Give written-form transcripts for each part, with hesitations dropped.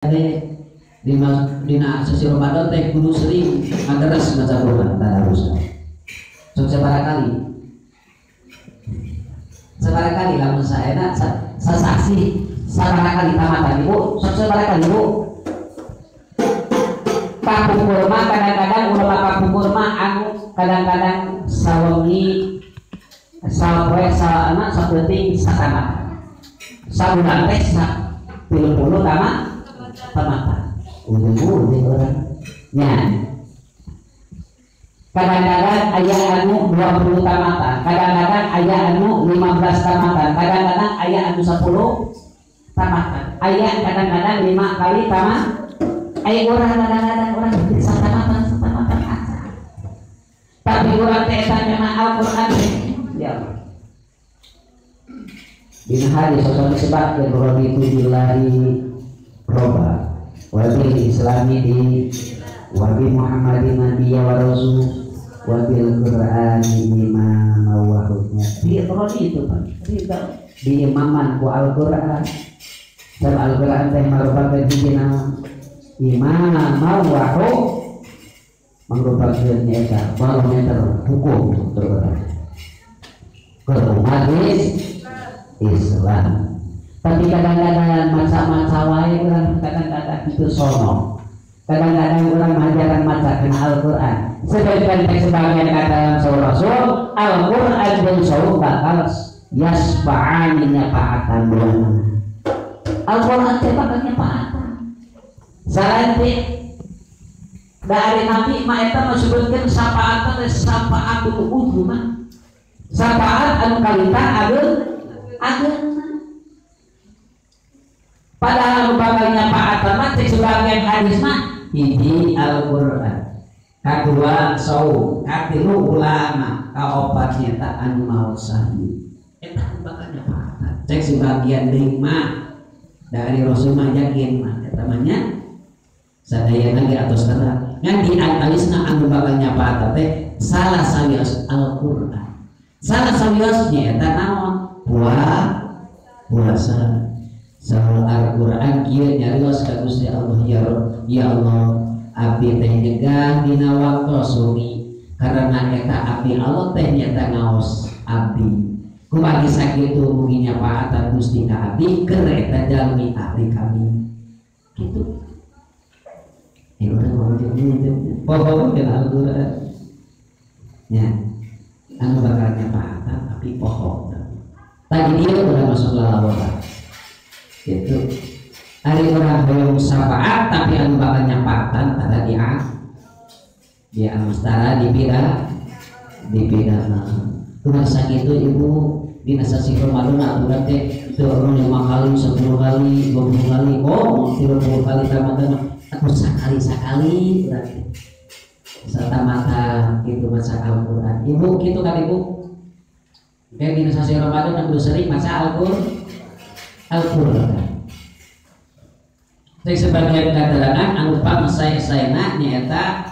dina sesi Ramadan teh kudu sering ngageres maca Quran tadarus. Sok sabaraha kali lamun saena sasaksi sabaraha kali tamatan Ibu, sok sabaraha kali Ibu. Kapungkur mah kadang-kadang ulah kapungkur mah anu kadang-kadang sawengi sapoe saana sapenting sakana. Sabulan teh 30 tamatan. Ujung orang nya kadang-kadang ayah anu 20 tamatan, kadang-kadang ayah anu 15 tamatan, kadang-kadang ayah anu 10 tamatan, ayah kadang-kadang 5 kali tamat, ayah orang kadang-kadang orang bisa tamatan aja, tapi orang teh tanya Al-Quran ya bin hadis sosok sebab yang beraditu billahi roba wabil islami di wabil muhammadin nabiyya wa rasul wabil qur'ani imam wa hukmnya di itu Pak di imaman ku Al-Qur'an dan Al-Qur'an teh merupakan hijina imam wa hukm merupakan nyata barometer hukum umat Islam. Tapi kadang-kadang masa-masa wae orang kadang-kadang itu sono. Kadang-kadang orang ajaran macakan Al-Quran. Sebagian kata Rasul, Al-Quran dan Saul bakal yasba'ani nyapaatan bulan. Al-Quran teh bakal nyapaatan. Salanti dari Nabi maeta menyebutkan syafaat teh syafaatul uzma. Syafaat anu kalita ageun padahal bakalnya Pak Atamat sebagian hadis mah hiji Al-Quran, kedua saum, katilu ulama, kaopatnya tak anu mau sahih. Eta bakalnya Pak Atamat. Cek sebagian lima dari Rasul mah yakin mah namanya sadaya lagi atau sekarang ngan di antalisna anu bakalnya Pak Atamat salah sawios Al-Quran. Salah sawiosnya eta naon? Puasa. Salah Al-Quran kieu nyarios ka Gusti Allah ya Allah abdi teh nyegah dina waktu sungi karena eta abdi Allah teh nyata ngaos abdi kumagi sakitu mugi nyapaatan Gusti ka abdi keur eta jalmi ahli kami kitu. Urang mau jeung pohon dengan Al-Quran nya anu bakal nyapaatan tapi pohon tadi dia udah masuk lalawaran gitu. Hari orang belum syafaat tapi anu bakal nyapaatan pada dia mustara dipidana kumaha sakitu Ibu dina sasi Ramadan aturan teh itu orang 5 kali 10 kali 20 kali 30 kali tamat aku sakali berarti satamata itu maca Al-Quran Ibu gitu kan Ibu kayak dina sasi Ramadan anu sering maca Al-Quran. Saya sebagian katakan anu pamsaena nyaeta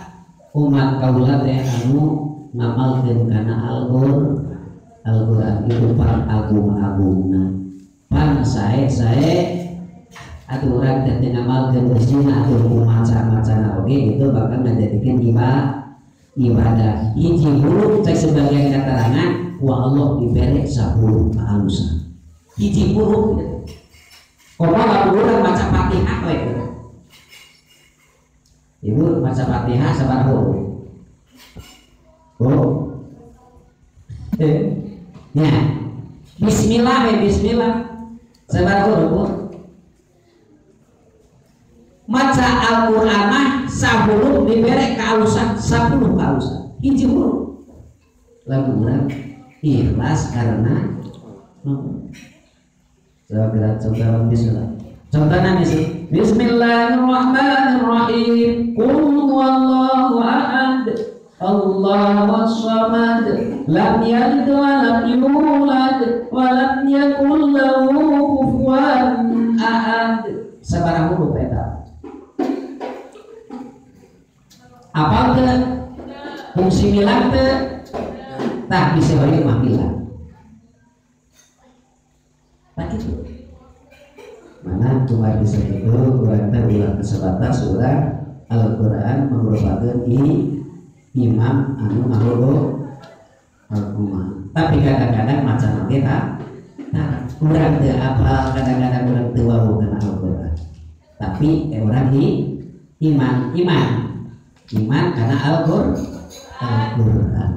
umat kaula teh anu ngamalkeun kana Al-Quran itu par agung-agungna. Pan sae atuh urang teh ngamalkeun resina atuh maca-macana oge gitu bakal ngajadikeun ibadah. Hiji huruf cek sebagian katakan wa Allah dibere 10 kehalusan. Hiji huruf gitu. Komaha urang maca Fatihah we. Ibu maca Fatihah sabaraha huruf? Ya. Bismillah sabaraha huruf? Maca Al-Qur'an mah 10 dibere kausan 10 kausan. Hiji huruf. Lagu urang ikhlas karena Contohnya Bismillahirrahmanirrahim. Qul huwallahu ahad, Allahus samad, lam yalid wa lam yulad wa lam yakul lahu kufuwan ahad. Sabaraha huruf eta? Apal teu? Fungsi milang teu? Tah bisa bae mah milang. Mana cuma bisa itu kurang bilang sebatas surah Al-Quran merupakan imam anu Al-Quran. Tapi kadang-kadang macam kita kurang teu apa, kadang-kadang kurang teu wau kana Al-Quran. Tapi orang iman karena Al-Quran.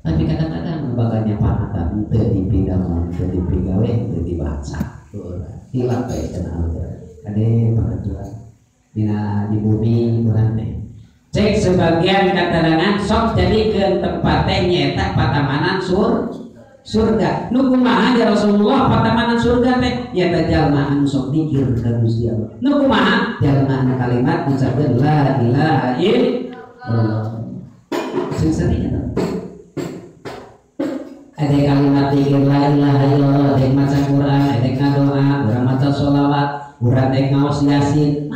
Tapi kadang-kadang baganya pahatan teu dipidamang, teu dipigawe, teu dibaca. Hilang bae kana Al-Quran. Kade pengajuan di bumi urang teh. Cek sebagian keterangan sok jadikeun tempat teh nyaeta patamanan surga. Nu kumaha ya Rasulullah patamanan surga teh? Nyaeta jalma anu sok dikir ka Gusti Allah. Nu kumaha? Jalma anu kalimat ucapkeun la ilaha illallah. Sing sering eta. Ada kalimat dikir la ilaha illallah, ada maca Quran, ada ngadoa, urang maca sholawat, urang teh ngaos yasin.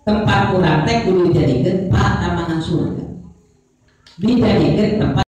Tempat urang teh kudu dijadikeun patamanan surga. Dijadikeun tempat